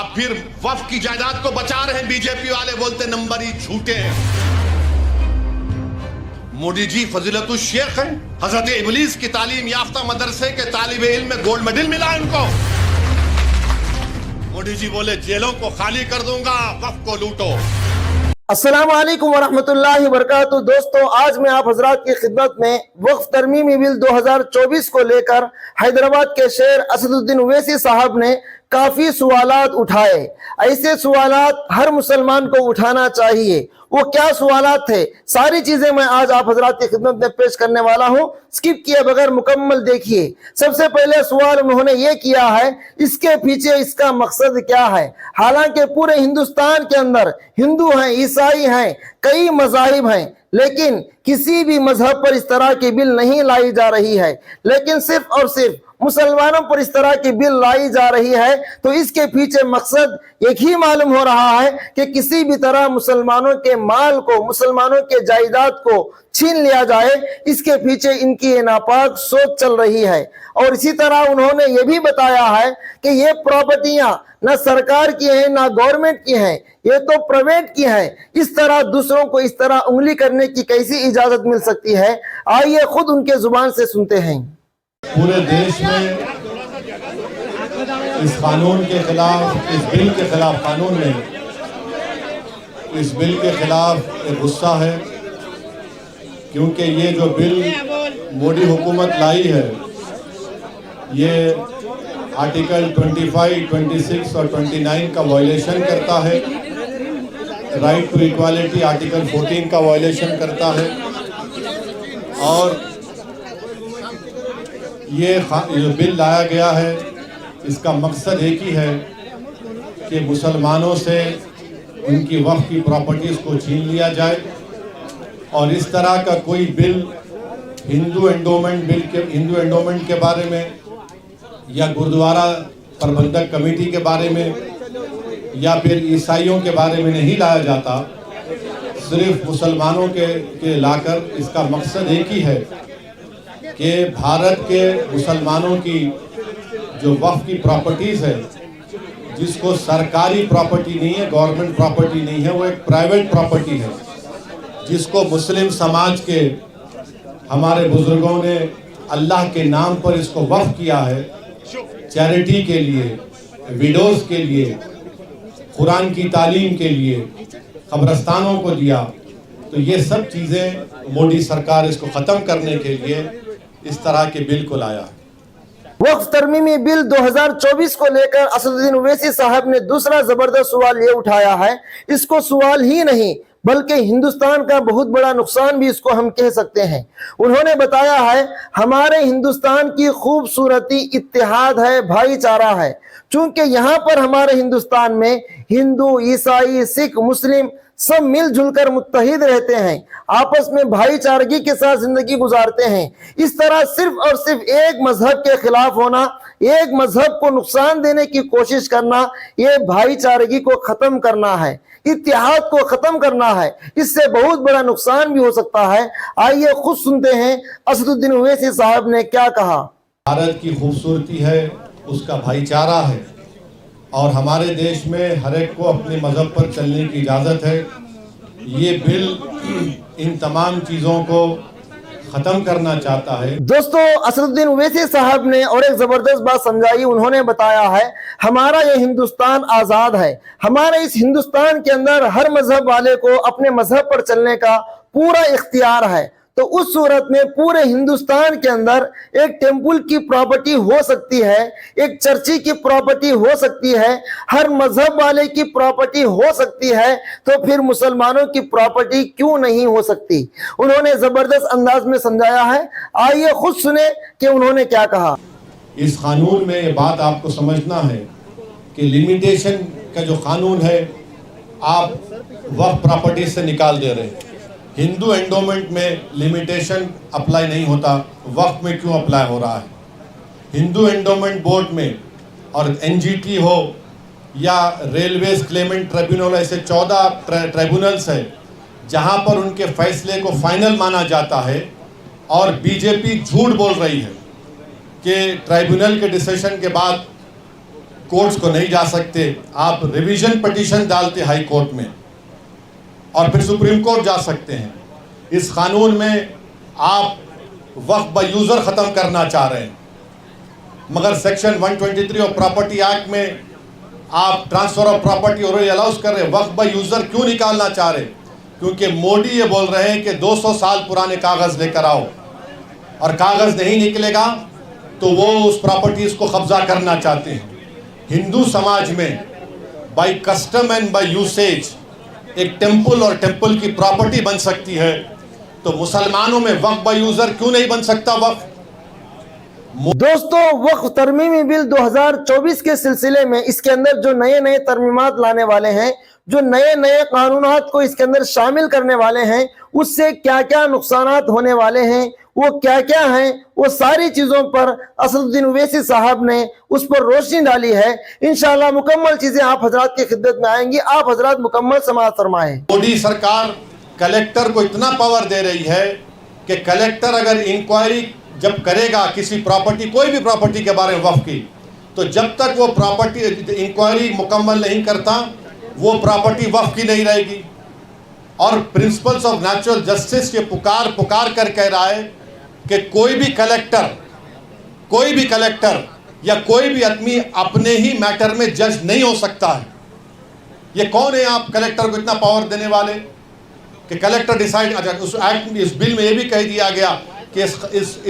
अब फिर वक्फ की जायदाद को बचा रहे हैं बीजेपी वाले, बोलते नंबर ही झूठे हैं। मोदी जी फजीलतुल शेख हैं, हजरत इबलीस की तालीम याफ्ता मदरसे के तालिब इल्म में गोल्ड मेडल मिला इनको। मोदी जी बोले जेलों को खाली कर दूंगा, वक्फ को लूटो। अस्सलामु अलैकुम वरहमतुल्लाहि वबरकातुहू। दोस्तों, आज मैं आप हजरात की खिदमत में वक्फ तरमीमी बिल 2024 को लेकर हैदराबाद के शेर असदुद्दीन ओवैसी साहब ने काफी सवालात उठाए। ऐसे सवालात हर मुसलमान को उठाना चाहिए। वो क्या सवालात थे, सारी चीजें मैं आज आप हजरात की खिदमत में पेश करने वाला हूँ। स्किप किए बगैर मुकम्मल देखिए। सबसे पहले सवाल उन्होंने ये किया है, इसके पीछे इसका मकसद क्या है। हालांकि पूरे हिंदुस्तान के अंदर हिंदू हैं, ईसाई हैं, कई मज़ाहिब हैं, लेकिन किसी भी मजहब पर इस तरह की बिल नहीं लाई जा रही है, लेकिन सिर्फ और सिर्फ मुसलमानों पर इस तरह की बिल लाई जा रही है। तो इसके पीछे मकसद एक ही मालूम हो रहा है कि किसी भी तरह मुसलमानों के माल को, मुसलमानों के जायदाद को छीन लिया जाए। इसके पीछे इनकी ये नापाक सोच चल रही है। और इसी तरह उन्होंने ये भी बताया है कि ये प्रॉपर्टियां ना सरकार की हैं ना गवर्नमेंट की हैं, ये तो प्राइवेट की हैं। इस तरह दूसरों को इस तरह उंगली करने की कैसी इजाजत मिल सकती है। आइए खुद उनके जुबान से सुनते हैं। पूरे देश में इस कानून के खिलाफ, इस बिल के खिलाफ, कानून में इस बिल के खिलाफ एक गुस्सा है, क्योंकि ये जो बिल मोदी हुकूमत लाई है, ये आर्टिकल 25, 26 और 29 का वायलेशन करता है। राइट टू इक्वालिटी आर्टिकल 14 का वायलेशन करता है। और ये जो बिल लाया गया है, इसका मकसद एक ही है कि मुसलमानों से उनकी वक्फ की प्रॉपर्टीज़ को छीन लिया जाए। और इस तरह का कोई बिल हिंदू एंडोमेंट के बारे में या गुरुद्वारा प्रबंधक कमेटी के बारे में या फिर ईसाइयों के बारे में नहीं लाया जाता, सिर्फ मुसलमानों के लाकर। इसका मकसद एक ही है कि भारत के मुसलमानों की जो वक्फ की प्रॉपर्टीज़ है, जिसको सरकारी प्रॉपर्टी नहीं है, गवर्नमेंट प्रॉपर्टी नहीं है, वो एक प्राइवेट प्रॉपर्टी है, जिसको मुस्लिम समाज के हमारे बुजुर्गों ने अल्लाह के नाम पर इसको वक्फ किया है, चैरिटी के लिए, विडोज़ के लिए, कुरान की तालीम के लिए, कब्रस्तानों को दिया। तो ये सब चीज़ें मोदी सरकार इसको ख़त्म करने के लिए इस तरह के बिल को लाया। वक्फ तरमीमी बिल 2024 को लेकर असदुद्दीन ओवैसी साहब ने दूसरा जबरदस्त सवाल ये उठाया है। इसको सवाल ही नहीं बल्कि हिंदुस्तान का बहुत बड़ा नुकसान भी इसको हम कह सकते हैं। उन्होंने बताया है, हमारे हिंदुस्तान की खूबसूरती इत्तेहाद है, भाईचारा है। चूंकि यहाँ पर हमारे हिंदुस्तान में हिंदू, ईसाई, सिख, मुस्लिम सब मिलजुल कर मुत्तहिद रहते हैं, आपस में भाईचारगी के साथ जिंदगी गुजारते हैं। इस तरह सिर्फ और सिर्फ एक मजहब के खिलाफ होना, एक मजहब को नुकसान देने की कोशिश करना, ये भाईचारगी को खत्म करना है, इत्तेहाद को खत्म करना है। इससे बहुत बड़ा नुकसान भी हो सकता है। आइए खुद सुनते हैं असदुद्दीन ओवैसी साहब ने क्या कहा। भारत की खूबसूरती है, उसका भाईचारा है, और हमारे देश में हर एक को अपने मजहब पर चलने की इजाज़त है। ये बिल इन तमाम चीज़ों को ख़त्म करना चाहता है। दोस्तों, असदुद्दीन ओवैसी साहब ने और एक ज़बरदस्त बात समझाई। उन्होंने बताया है, हमारा ये हिंदुस्तान आज़ाद है। हमारे इस हिंदुस्तान के अंदर हर मजहब वाले को अपने मजहब पर चलने का पूरा इख्तियार है। तो उस सूरत में पूरे हिंदुस्तान के अंदर एक टेम्पल की प्रॉपर्टी हो सकती है, एक चर्ची की प्रॉपर्टी हो सकती है, हर मजहब वाले की प्रॉपर्टी हो सकती है, तो फिर मुसलमानों की प्रॉपर्टी क्यों नहीं हो सकती। उन्होंने जबरदस्त अंदाज में समझाया है। आइए खुद सुने कि उन्होंने क्या कहा। इस कानून में ये बात आपको समझना है कि लिमिटेशन का जो कानून है, आप वक्फ प्रॉपर्टी से निकाल दे रहे हैं। हिंदू एंडोमेंट में लिमिटेशन अप्लाई नहीं होता, वक्फ में क्यों अप्लाई हो रहा है। हिंदू एंडोमेंट बोर्ड में और एनजीटी हो या रेलवेज क्लेमेंट ट्रिब्यूनल, ऐसे 14 ट्रिब्यूनल्स हैं जहां पर उनके फैसले को फाइनल माना जाता है। और बीजेपी झूठ बोल रही है कि ट्राइब्यूनल के डिसीजन के बाद कोर्ट्स को नहीं जा सकते, आप रिवीजन पिटीशन डालते हाई कोर्ट में और फिर सुप्रीम कोर्ट जा सकते हैं। इस कानून में आप वक्फ बाय यूज़र ख़त्म करना चाह रहे हैं, मगर सेक्शन 123 ऑफ प्रॉपर्टी एक्ट में आप transfer of property already allows कर रहे हैं, वक्फ बाय यूज़र क्यों निकालना चाह रहे हैं? क्योंकि मोदी ये बोल रहे हैं कि 200 साल पुराने कागज़ लेकर आओ, और कागज़ नहीं निकलेगा तो वो उस प्रॉपर्टीज़ को कब्ज़ा करना चाहते हैं। हिंदू समाज में by custom and by usage एक टेम्पल और टेम्पल की प्रॉपर्टी बन सकती है, तो मुसलमानों में वक्फ बाय यूज़र क्यों नहीं बन सकता वक्फ? दोस्तों, वक्फ तरमीमी बिल 2024 के सिलसिले में इसके अंदर जो नए नए तरमीमात लाने वाले हैं, जो नए नए कानूनात को इसके अंदर शामिल करने वाले हैं, उससे क्या क्या नुकसानात होने वाले हैं, वो क्या क्या हैं, वो सारी चीज़ों पर असदुद्दीन ओवैसी साहब ने उस पर रोशनी डाली है। इंशाअल्लाह मुकम्मल चीज़ें आप हजरात की खिदमत में आएंगी। आप हजरात मुकम्मल समाअत फरमाएं। मोदी सरकार कलेक्टर को इतना पावर दे रही है कि कलेक्टर अगर इंक्वायरी जब करेगा किसी प्रॉपर्टी, कोई भी प्रॉपर्टी के बारे में वक्फ की, तो जब तक वो प्रॉपर्टी इंक्वायरी मुकम्मल नहीं करता, वो प्रॉपर्टी वक्फ की नहीं रहेगी। और प्रिंसिपल्स ऑफ नेचुरल जस्टिस ये पुकार कर कह रहा है कि कोई भी कलेक्टर या कोई भी आदमी अपने ही मैटर में जज नहीं हो सकता है। ये कौन है आप कलेक्टर को इतना पावर देने वाले कि कलेक्टर डिसाइड? अच्छा, उस एक्ट इस बिल में ये भी कह दिया गया कि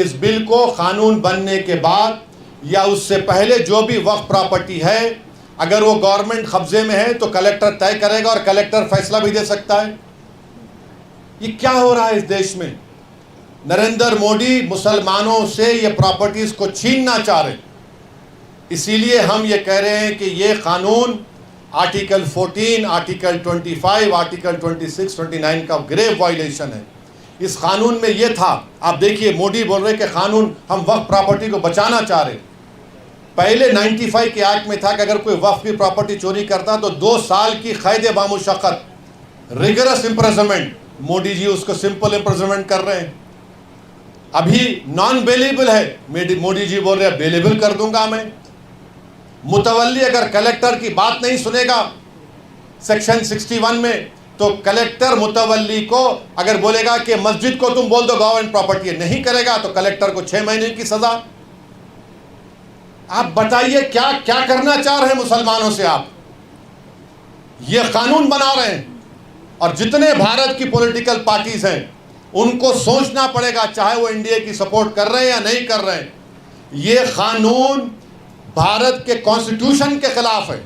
इस बिल को कानून बनने के बाद या उससे पहले जो भी वक्फ प्रॉपर्टी है, अगर वो गवर्नमेंट कब्जे में है तो कलेक्टर तय करेगा और कलेक्टर फैसला भी दे सकता है। ये क्या हो रहा है इस देश में? नरेंद्र मोदी मुसलमानों से ये प्रॉपर्टीज को छीनना चाह रहे, इसीलिए हम ये कह रहे हैं कि ये कानून आर्टिकल 14, आर्टिकल 25, आर्टिकल 26, 29 का ग्रेव वायलेशन है। इस कानून में ये था, आप देखिए मोदी बोल रहे कि कानून हम वक्फ प्रॉपर्टी को बचाना चाह रहे। पहले 95 के एक्ट में था कि अगर कोई वक्फ की प्रॉपर्टी चोरी करता तो 2 साल की कैद बामुशक्कत, रिगरस इम्प्रिजनमेंट। मोदी जी उसको सिंपल इम्प्रिजनमेंट कर रहे हैं। अभी नॉन बेलेबल है, मोदी जी बोल रहे हैं बेलेबल कर दूंगा मैं। मुतवल्ली अगर कलेक्टर की बात नहीं सुनेगा सेक्शन 61 में, तो कलेक्टर मुतवल्ली को अगर बोलेगा कि मस्जिद को तुम बोल दो गवर्नमेंट प्रॉपर्टी है, नहीं करेगा तो कलेक्टर को 6 महीने की सजा। आप बताइए क्या क्या करना चाह रहे हैं मुसलमानों से? आप ये कानून बना रहे हैं, और जितने भारत की पॉलिटिकल पार्टीज हैं उनको सोचना पड़ेगा, चाहे वो इंडिया की सपोर्ट कर रहे हैं या नहीं कर रहे हैं, ये कानून भारत के कॉन्स्टिट्यूशन के खिलाफ है।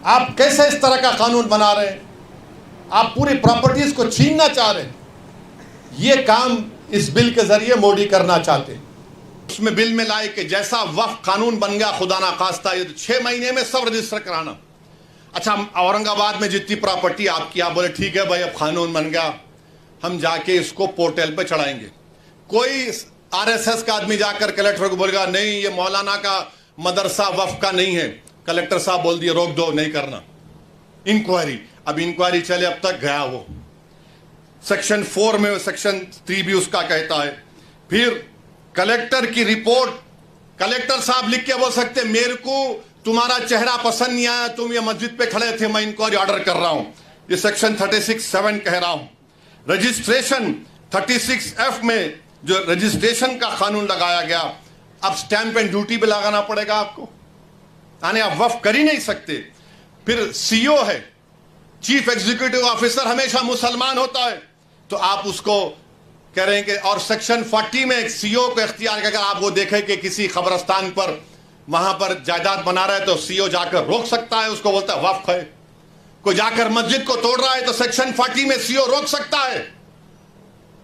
आप कैसे इस तरह का कानून बना रहे हैं? आप पूरी प्रॉपर्टीज को छीनना चाह रहे हैं। ये काम इस बिल के जरिए मोदी करना चाहते हैं। उसमें बिल में लाए कि जैसा वक्फ कानून बन गया, खुदा ना खास्ता, ये 6 महीने में सब रजिस्टर कराना। अच्छा, औरंगाबाद में जितनी प्रॉपर्टी आपकी, आप बोले ठीक है भाई अब कानून बन गया, हम जाके इसको पोर्टल पे चढ़ाएंगे। कोई आरएसएस का आदमी जाकर कलेक्टर को बोलेगा नहीं ये मौलाना का मदरसा वक्फ का नहीं है, कलेक्टर साहब बोल दिए रोक दो, नहीं करना इंक्वायरी। अब इंक्वायरी चले, अब तक गया वो सेक्शन 4 में, सेक्शन 3 भी उसका कहता है। फिर कलेक्टर की रिपोर्ट, कलेक्टर साहब लिख के बोल सकते मेरे को तुम्हारा चेहरा पसंद नहीं आया, तुम ये मस्जिद पे खड़े थे, मैं इंक्वायरी ऑर्डर कर रहा हूं। ये सेक्शन 36(7) कह रहा हूं। रजिस्ट्रेशन 36(f) में जो रजिस्ट्रेशन का कानून लगाया गया, अब स्टैंप एंड ड्यूटी भी लगाना पड़ेगा आपको, यानी आप वक्फ कर ही नहीं सकते। फिर सीओ है, चीफ एग्जीक्यूटिव ऑफिसर, हमेशा मुसलमान होता है, तो आप उसको कह रहे हैं कि, और सेक्शन 40 में एक सीओ को इख्तियार है, अगर आप वो देखें कि किसी कब्रिस्तान पर वहां पर जायदाद बना रहा है तो सीओ जाकर रोक सकता है, उसको बोलता है वक्फ है। कोई जाकर मस्जिद को तोड़ रहा है तो सेक्शन 40 में सीओ रोक सकता है।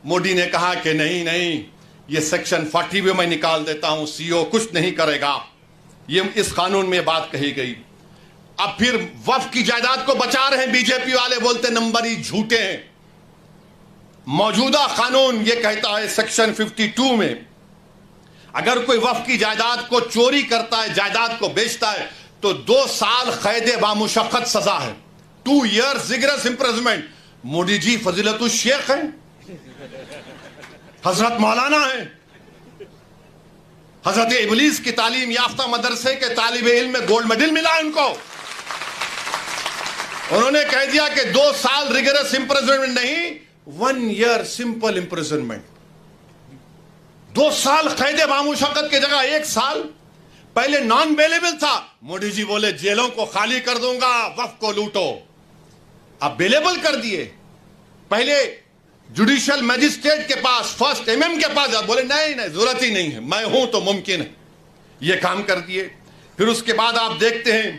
मोदी ने कहा कि नहीं नहीं, ये सेक्शन 40 भी मैं निकाल देता हूं, सीओ कुछ नहीं करेगा। ये इस कानून में बात कही गई। अब फिर वक्फ की जायदाद को बचा रहे हैं बीजेपी वाले, बोलते नंबर ही झूठे हैं। मौजूदा कानून ये कहता है सेक्शन 52 में, अगर कोई वक्फ की जायदाद को चोरी करता है, जायदाद को बेचता है, तो 2 साल कैद बामुशक्कत सजा है, 2 years rigorous imprisonment. Modi ji फजीलतुल Sheikh हैं, हजरत मौलाना हैं, हजरत इबलीस की तालीम याफ्ता मदरसे के तालिब इल्म में गोल्ड मेडल मिला उनको। उन्होंने कह दिया कि 2 साल रिगरस इंप्रिजनमेंट नहीं, 1 ईयर सिंपल इंप्रिजनमेंट। 2 साल कैद बामुशक्कत की जगह 1 साल। पहले नॉन बेलेबल था, मोदी जी बोले जेलों को खाली कर दूंगा, वक्फ को लूटो। अब बेलेबल कर दिए। पहले जुडिशियल मैजिस्ट्रेट के पास, फर्स्ट एमएम के पास, बोले नहीं नहीं जरूरत ही नहीं है, मैं हूं तो मुमकिन है, ये काम कर दिए। फिर उसके बाद आप देखते हैं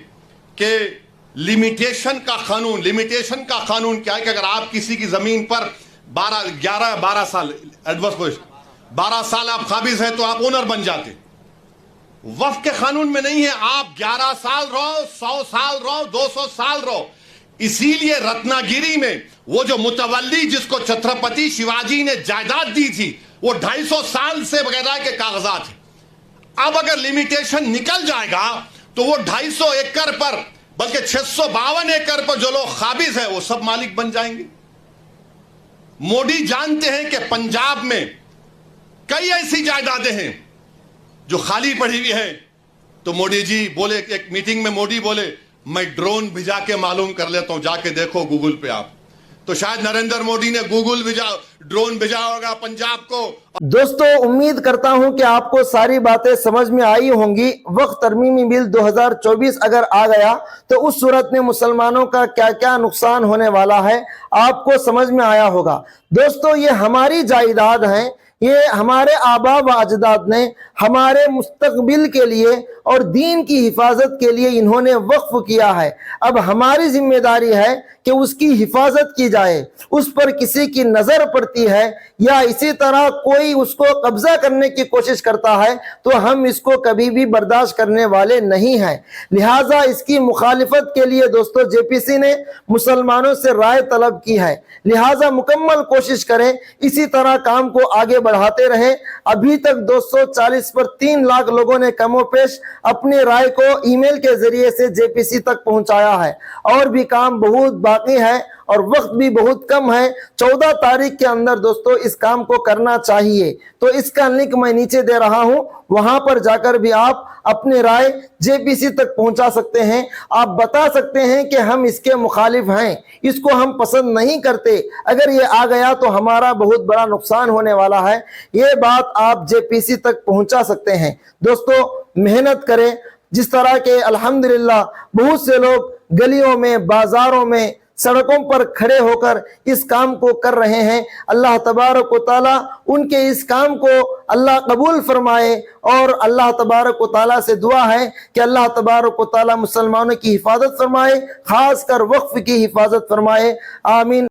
कि लिमिटेशन का कानून क्या है कि अगर आप किसी की जमीन पर 12 साल एडवर्स पोजीशन 12 साल आप काबिज हैं तो आप ओनर बन जाते। वक्फ के कानून में नहीं है, आप 11 साल रहो, 100 साल रहो, 200 साल रहो। इसीलिए रत्नागिरी में वो जो मुतवल्ली जिसको छत्रपति शिवाजी ने जायदाद दी थी, वो 250 साल से बगैर के कागजात है। अब अगर लिमिटेशन निकल जाएगा तो वो 250 एकड़ पर, बल्कि 652 एकड़ पर जो लोग काबिज है वो सब मालिक बन जाएंगे। मोदी जानते हैं कि पंजाब में कई ऐसी जायदादें हैं जो खाली पड़ी हुई है। तो मोदी जी बोले, एक मीटिंग में मोदी बोले मैं ड्रोन भिजा के मालूम कर लेता हूं, जाके देखो गूगल पे आप। तो शायद नरेंद्र मोदी ने ड्रोन भेजा होगा पंजाब को। दोस्तों, उम्मीद करता हूं कि आपको सारी बातें समझ में आई होंगी। वक्फ तरमीमी बिल 2024 अगर आ गया तो उस सूरत में मुसलमानों का क्या क्या नुकसान होने वाला है आपको समझ में आया होगा। दोस्तों, ये हमारी जायदाद है, ये हमारे आबा व अजदाद ने हमारे मुस्तकबिल के लिए और दीन की हिफाजत के लिए इन्होंने वक्फ किया है। अब हमारी जिम्मेदारी है कि उसकी हिफाजत की जाए। उस पर किसी की नजर पड़ती है या इसी तरह कोई उसको कब्जा करने की कोशिश करता है तो हम इसको कभी भी बर्दाश्त करने वाले नहीं हैं। लिहाजा इसकी मुखालिफत के लिए दोस्तों जेपीसी ने मुसलमानों से राय तलब की है। लिहाजा मुकम्मल कोशिश करें, इसी तरह काम को आगे बढ़ाते रहें। अभी तक 240 पर 3 लाख लोगों ने कमोपेश अपनी राय को ईमेल के जरिए से जेपीसी तक पहुंचाया है। और भी काम बहुत बाकी है और वक्त भी बहुत कम है। 14 तारीख के अंदर दोस्तों इस काम को करना चाहिए। तो इसका लिंक मैं नीचे दे रहा हूं, वहां पर जाकर भी आप अपनी राय जेपीसी तक पहुंचा सकते हैं। आप बता सकते हैं कि हम इसके मुखालिफ हैं, इसको हम पसंद नहीं करते। अगर ये आ गया तो हमारा बहुत बड़ा नुकसान होने वाला है। ये बात आप जेपीसी तक पहुंचा सकते हैं। दोस्तों, मेहनत करें। जिस तरह के अल्हम्दुलिल्लाह बहुत से लोग गलियों में, बाजारों में, सड़कों पर खड़े होकर इस काम को कर रहे हैं, अल्लाह तबारक व तआला उनके इस काम को अल्लाह कबूल फरमाए। और अल्लाह तबारक व तआला से दुआ है कि अल्लाह तबारक व तआला मुसलमानों की हिफाजत फरमाए, खासकर वक्फ की हिफाजत फरमाए। आमीन।